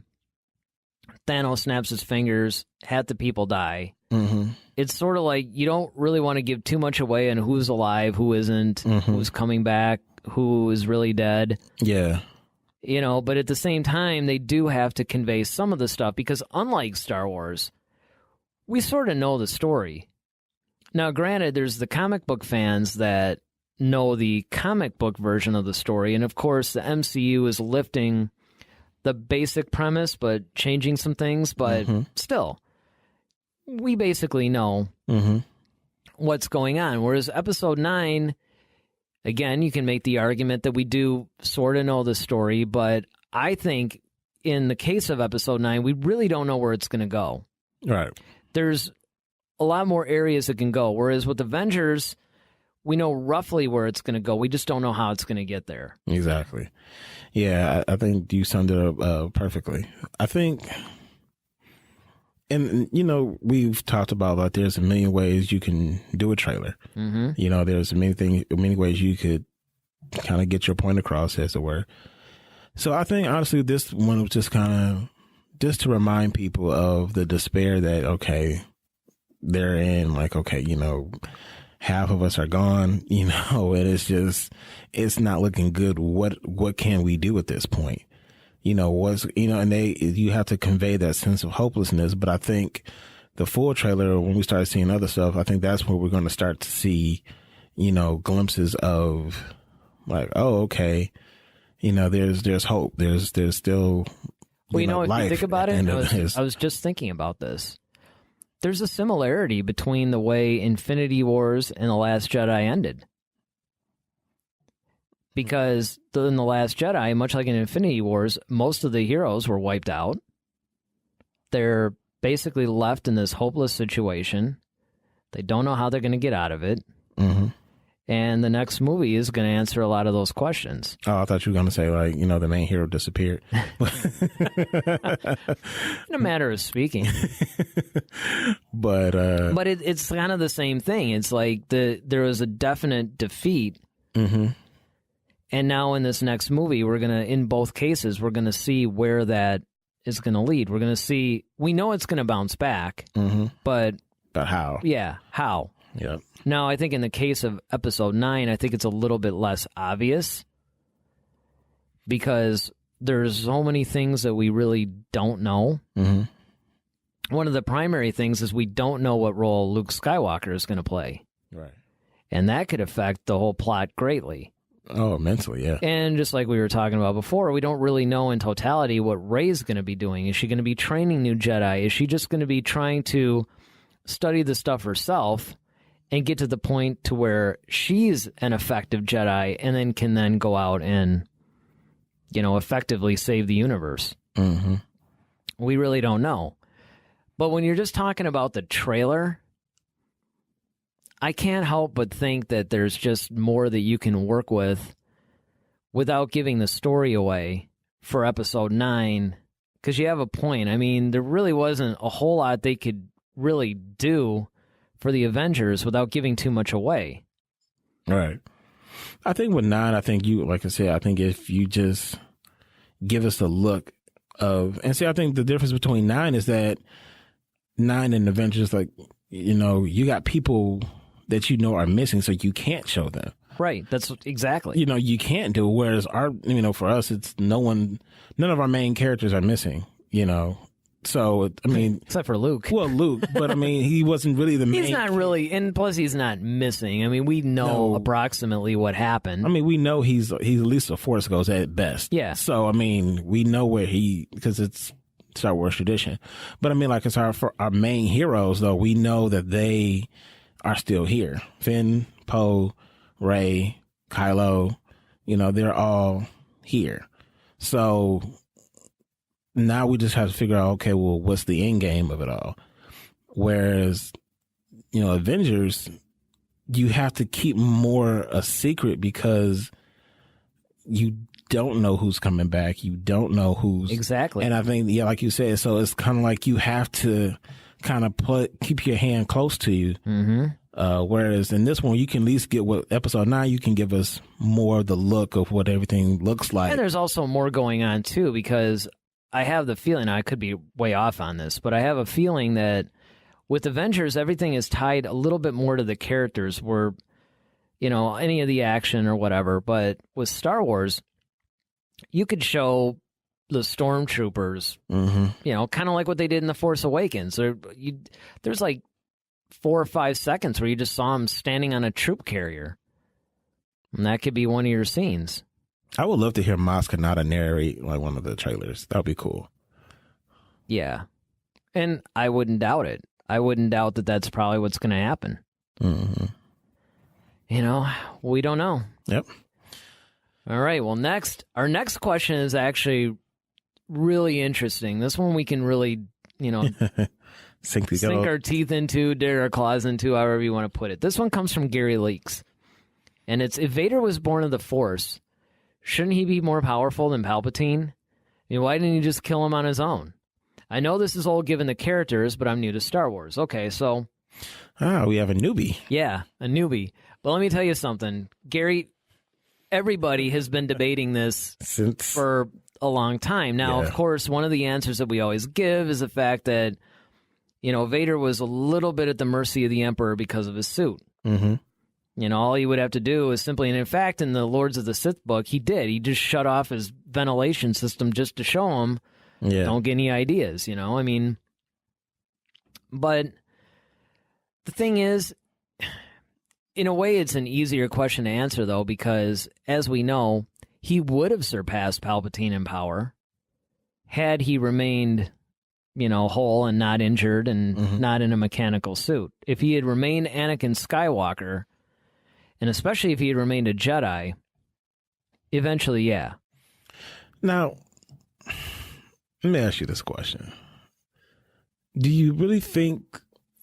Thanos snaps his fingers, half the people die. Mm-hmm. It's sort of like you don't really want to give too much away on who's alive, who isn't, who's coming back, who is really dead. Yeah. You know, but at the same time, they do have to convey some of the stuff because unlike Star Wars, we sort of know the story. Now, granted, there's the comic book fans that know the comic book version of the story, and of course, the MCU is lifting the basic premise, but changing some things. But still, we basically know what's going on. Whereas episode 9, again, you can make the argument that we do sort of know the story, but I think in the case of episode 9, we really don't know where it's going to go. Right. There's a lot more areas it can go. Whereas with Avengers, we know roughly where it's going to go. We just don't know how it's going to get there. Exactly. Yeah, I think you summed it up perfectly. I think, and you know, we've talked about like there's a million ways you can do a trailer. You know, there's many ways you could kind of get your point across, as it were. So I think honestly, this one was just just to remind people of the despair that, okay, they're in, like, okay, you know, half of us are gone, you know, and it's not looking good. What can we do at this point? You know, and you have to convey that sense of hopelessness. But I think the full trailer, when we start seeing other stuff, I think that's where we're going to start to see, you know, glimpses of like, oh, okay, you know, there's hope. There's still, well, you know, if life you think about at it, the end of this. I was just thinking about this. There's a similarity between the way Infinity Wars and The Last Jedi ended. Because in The Last Jedi, much like in Infinity Wars, most of the heroes were wiped out. They're basically left in this hopeless situation. They don't know how they're going to get out of it. And the next movie is going to answer a lot of those questions. Oh, I thought you were going to say, like, you know, the main hero disappeared. In a matter of speaking. But it's kind of the same thing. It's like there was a definite defeat. And now in this next movie, in both cases, we're going to see where that is going to lead. We're going to see, we know it's going to bounce back, but how? Yeah, how? Yeah. Now, I think in the case of episode 9, I think it's a little bit less obvious because there's so many things that we really don't know. One of the primary things is we don't know what role Luke Skywalker is going to play. Right. And that could affect the whole plot greatly. Oh, immensely, yeah. And just like we were talking about before, we don't really know in totality what Rey's going to be doing. Is she going to be training new Jedi? Is she just going to be trying to study the stuff herself and get to the point to where she's an effective Jedi and then can go out and, you know, effectively save the universe? We really don't know. But when you're just talking about the trailer, I can't help but think that there's just more that you can work with without giving the story away for episode 9, because you have a point. I mean, there really wasn't a whole lot they could really do for the Avengers without giving too much away. Right. I think with 9, I think like I said, I think if you just give us a look of, and see, I think the difference between 9 is that 9 and Avengers, like, you know, you got people that you know are missing, so you can't show them. Right. That's exactly. You know, you can't do it. Whereas for us, it's none of our main characters are missing, you know. So, I mean... Except for Luke. Well, Luke, but I mean, he wasn't really the main... He's not really, and plus he's not missing. I mean, we know approximately what happened. I mean, we know he's at least a Force Ghost at best. Yeah. So, I mean, we know where because it's Star Wars tradition. But I mean, like, it's for our main heroes, though, we know that they are still here. Finn, Poe, Rey, Kylo, you know, they're all here. So... now we just have to figure out, okay, well, what's the end game of it all? Whereas, you know, Avengers, you have to keep more a secret because you don't know who's coming back. You don't know who's... Exactly. And I think, yeah, like you said, so it's kind of like you have to kind of keep your hand close to you. Whereas in this one, you can at least get what episode 9, you can give us more of the look of what everything looks like. And there's also more going on, too, because... I have the feeling, I could be way off on this, but I have a feeling that with Avengers, everything is tied a little bit more to the characters where, you know, any of the action or whatever. But with Star Wars, you could show the stormtroopers, you know, kind of like what they did in The Force Awakens. There's like 4 or 5 seconds where you just saw them standing on a troop carrier. And that could be one of your scenes. I would love to hear Maz Kanata narrate like one of the trailers. That would be cool. Yeah. And I wouldn't doubt it. I wouldn't doubt that that's probably what's going to happen. Mm-hmm. You know, we don't know. Yep. All right. Well, our next question is actually really interesting. This one we can really, sink our teeth into, dig our claws into, however you want to put it. This one comes from Gary Leaks. And it's, if Vader was born of the Force, shouldn't he be more powerful than Palpatine? I mean, why didn't he just kill him on his own? I know this is old given the characters, but I'm new to Star Wars. Okay, so... we have a newbie. Yeah, a newbie. But let me tell you something. Gary, everybody has been debating this for a long time. Now, Of course, one of the answers that we always give is the fact that, Vader was a little bit at the mercy of the Emperor because of his suit. Mm-hmm. All he would have to do is simply, and in fact, in the Lords of the Sith book, he did. He just shut off his ventilation system just to show him, don't get any ideas, But the thing is, in a way, it's an easier question to answer, though, because, as we know, he would have surpassed Palpatine in power had he remained, whole and not injured and not in a mechanical suit. If he had remained Anakin Skywalker, and especially if he had remained a Jedi, eventually, yeah. Now, let me ask you this question. Do you really think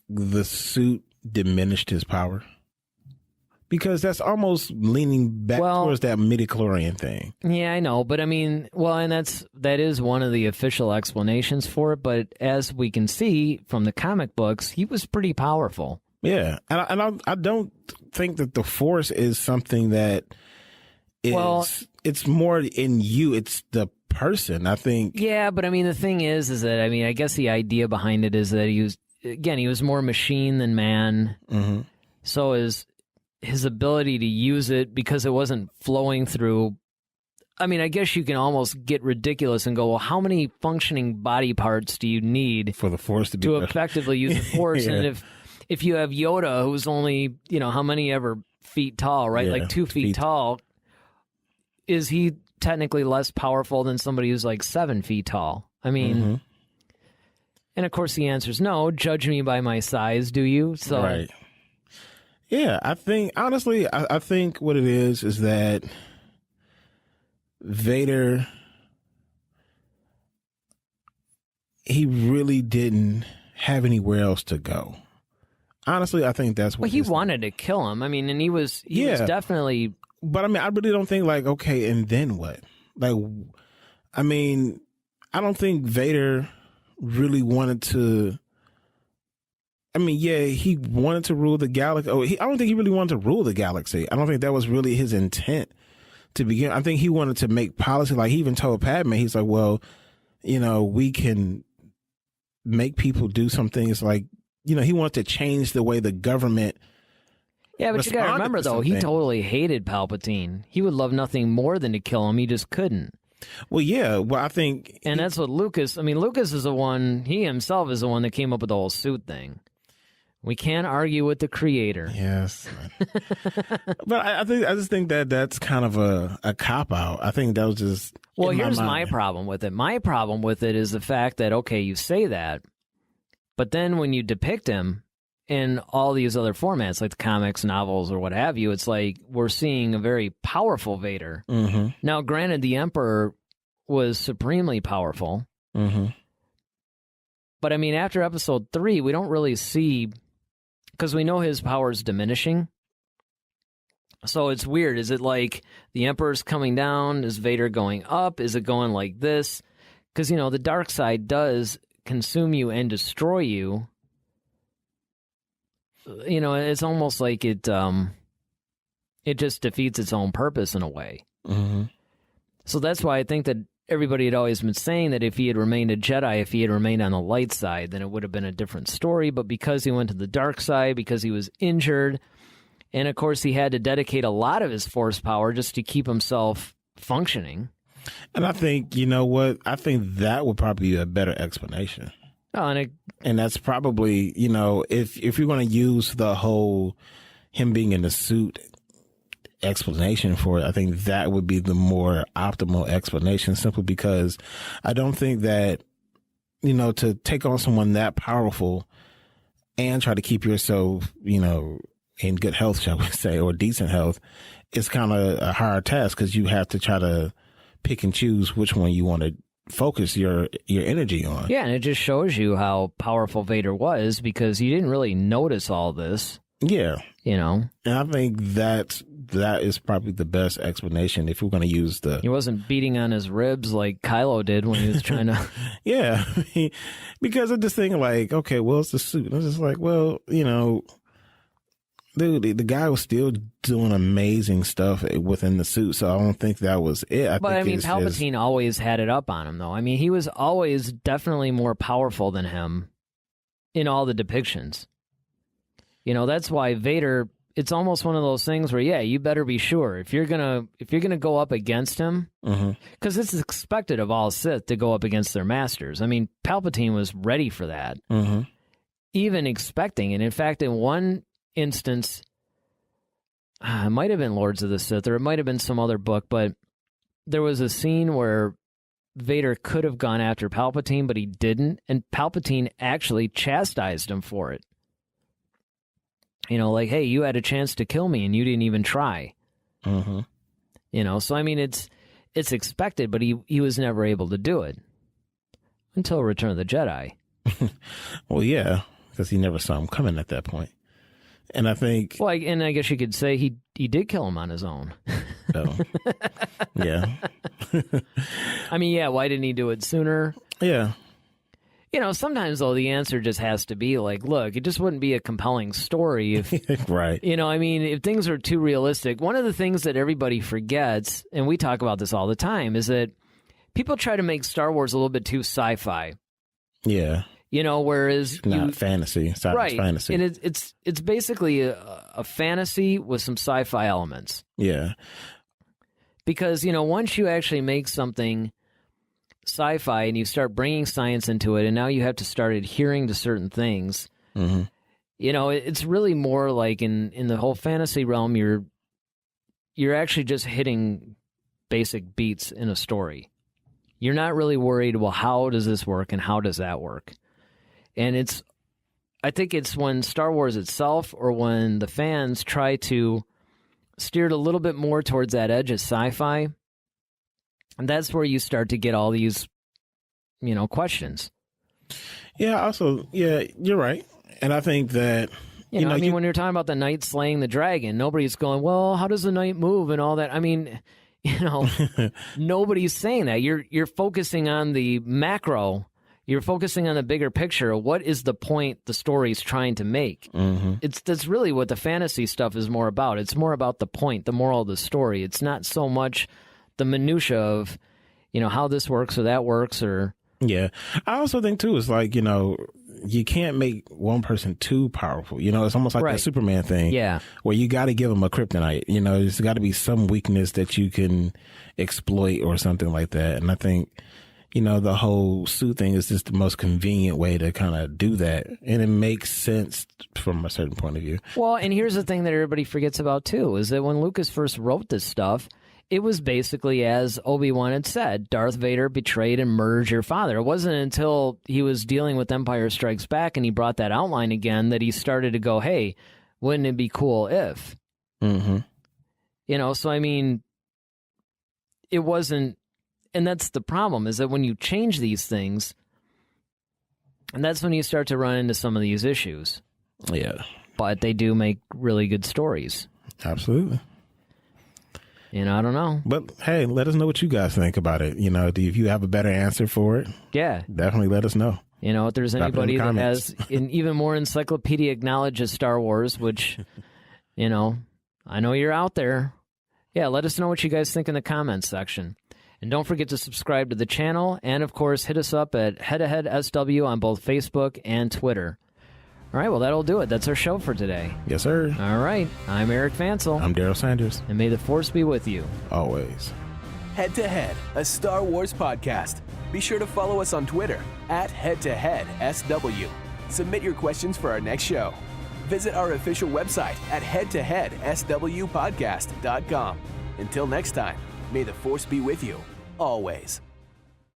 the suit diminished his power? Because that's almost leaning back towards that midichlorian thing. Yeah, I know. But I mean, and that is one of the official explanations for it. But as we can see from the comic books, he was pretty powerful. Yeah. And I don't think that the Force is something that is, it's more in you. It's the person, I think. Yeah, but I mean, the thing is that, I guess the idea behind it is that he was more machine than man. Mm-hmm. So his ability to use it, because it wasn't flowing through. I mean, I guess you can almost get ridiculous and go, well, how many functioning body parts do you need for the Force to effectively use the Force? Yeah. And if you have Yoda, who's only, how many ever feet tall, right? Like 2 feet tall, is he technically less powerful than somebody who's like 7 feet tall? I mean, and of course the answer is no. Judge me by my size, do you? So, right. Yeah, I think, honestly, I think what it is that Vader, he really didn't have anywhere else to go. Honestly, I think that's what. Well, he wanted to kill him. I mean, and he was definitely. But I mean, I really don't think like, okay, and then what? Like, I mean, I don't think Vader really wanted to. I mean, yeah, he wanted to rule the galaxy. I don't think he really wanted to rule the galaxy. I don't think that was really his intent to begin. I think he wanted to make policy. Like, he even told Padme, he's like, well, we can make people do some things. Like, he wanted to change the way the government. Yeah, but you got to remember, though, he totally hated Palpatine. He would love nothing more than to kill him. He just couldn't. Well, yeah. Well, I think. And that's what Lucas. I mean, Lucas is the one. He himself is the one that came up with the whole suit thing. We can't argue with the creator. Yes. But I just think that that's kind of a cop-out. I think that was just. Well, here's my problem with it. My problem with it is the fact that, okay, you say that, but then when you depict him in all these other formats, like the comics, novels, or what have you, it's like we're seeing a very powerful Vader. Mm-hmm. Now, granted, the Emperor was supremely powerful. Mm-hmm. But, I mean, after Episode 3, we don't really see. Because we know his power is diminishing. So it's weird. Is it like the Emperor's coming down? Is Vader going up? Is it going like this? Because, the dark side does consume you and destroy you. It's almost like it just defeats its own purpose in a way. Mm-hmm. So that's why I think that everybody had always been saying that if he had remained a Jedi, if he had remained on the light side, then it would have been a different story. But because he went to the dark side, because he was injured, and of course he had to dedicate a lot of his Force power just to keep himself functioning. And I think, I think that would probably be a better explanation. Oh, and that's probably, if you're going to use the whole him being in the suit explanation for it, I think that would be the more optimal explanation, simply because I don't think that, to take on someone that powerful and try to keep yourself, in good health, shall we say, or decent health, is kind of a hard task, because you have to try to pick and choose which one you want to focus your energy on. Yeah, and it just shows you how powerful Vader was, because you didn't really notice all this. Yeah. And I think that is probably the best explanation if we're going to use the... He wasn't beating on his ribs like Kylo did when he was trying to... Yeah, because of this thing, like, okay, well, it's the suit. And I was just like, well, dude, the guy was still doing amazing stuff within the suit, so I don't think that was it. I mean, Palpatine always had it up on him, though. I mean, he was always definitely more powerful than him in all the depictions. That's why Vader, it's almost one of those things where, yeah, you better be sure if you're gonna go up against him, because it's expected of all Sith to go up against their masters. I mean, Palpatine was ready for that, even expecting, and in fact, in one instance, it might have been Lords of the Sith, or it might have been some other book, but there was a scene where Vader could have gone after Palpatine, but he didn't, and Palpatine actually chastised him for it. Like, hey, you had a chance to kill me and you didn't even try. So I mean, it's expected, but he was never able to do it until Return of the Jedi. Well, yeah, because he never saw him coming at that point. And I think... Well, and I guess you could say he did kill him on his own. Oh. Yeah. I mean, yeah, why didn't he do it sooner? Yeah. Sometimes, though, the answer just has to be like, look, it just wouldn't be a compelling story if... Right. I mean, if things are too realistic. One of the things that everybody forgets, and we talk about this all the time, is that people try to make Star Wars a little bit too sci-fi. Yeah. Whereas not fantasy, right? Fantasy, and it's basically a fantasy with some sci-fi elements. Yeah, because once you actually make something sci-fi and you start bringing science into it, and now you have to start adhering to certain things. It's really more like in the whole fantasy realm, you're actually just hitting basic beats in a story. You're not really worried, well, how does this work and how does that work? And I think it's when Star Wars itself, or when the fans try to steer it a little bit more towards that edge of sci-fi, and that's where you start to get all these, questions. Yeah, also, yeah, you're right. And I think that, when you're talking about the knight slaying the dragon, nobody's going, well, how does the knight move and all that? I mean, nobody's saying that. You're focusing on the macro. You're focusing on the bigger picture. What is the point the story's trying to make? That's really what the fantasy stuff is more about. It's more about the point, the moral of the story. It's not so much the minutia of, how this works or that works or... Yeah. I also think, too, it's like, you can't make one person too powerful. It's almost like right. the Superman thing. Yeah. Where you got to give him a kryptonite. There's got to be some weakness that you can exploit or something like that. And I think... the whole suit thing is just the most convenient way to kind of do that. And it makes sense from a certain point of view. Well, and here's the thing that everybody forgets about, too, is that when Lucas first wrote this stuff, it was basically, as Obi-Wan had said, Darth Vader betrayed and murdered your father. It wasn't until he was dealing with Empire Strikes Back and he brought that outline again that he started to go, hey, wouldn't it be cool if? So, I mean, it wasn't... And that's the problem, is that when you change these things, and that's when you start to run into some of these issues. Yeah. But they do make really good stories. Absolutely. I don't know. But, hey, let us know what you guys think about it. If you have a better answer for it, yeah, definitely let us know. If there's anybody that has an even more encyclopedic knowledge of Star Wars, which, I know you're out there. Yeah, let us know what you guys think in the comments section. And don't forget to subscribe to the channel. And, of course, hit us up at Head to Head SW on both Facebook and Twitter. All right, well, that'll do it. That's our show for today. Yes, sir. All right. I'm Eric Vancil. I'm Darryl Sanders. And may the Force be with you. Always. Head to Head, a Star Wars podcast. Be sure to follow us on Twitter at Head to Head SW. Submit your questions for our next show. visit our official website at headtoheadswpodcast.com. Until next time, may the Force be with you, always.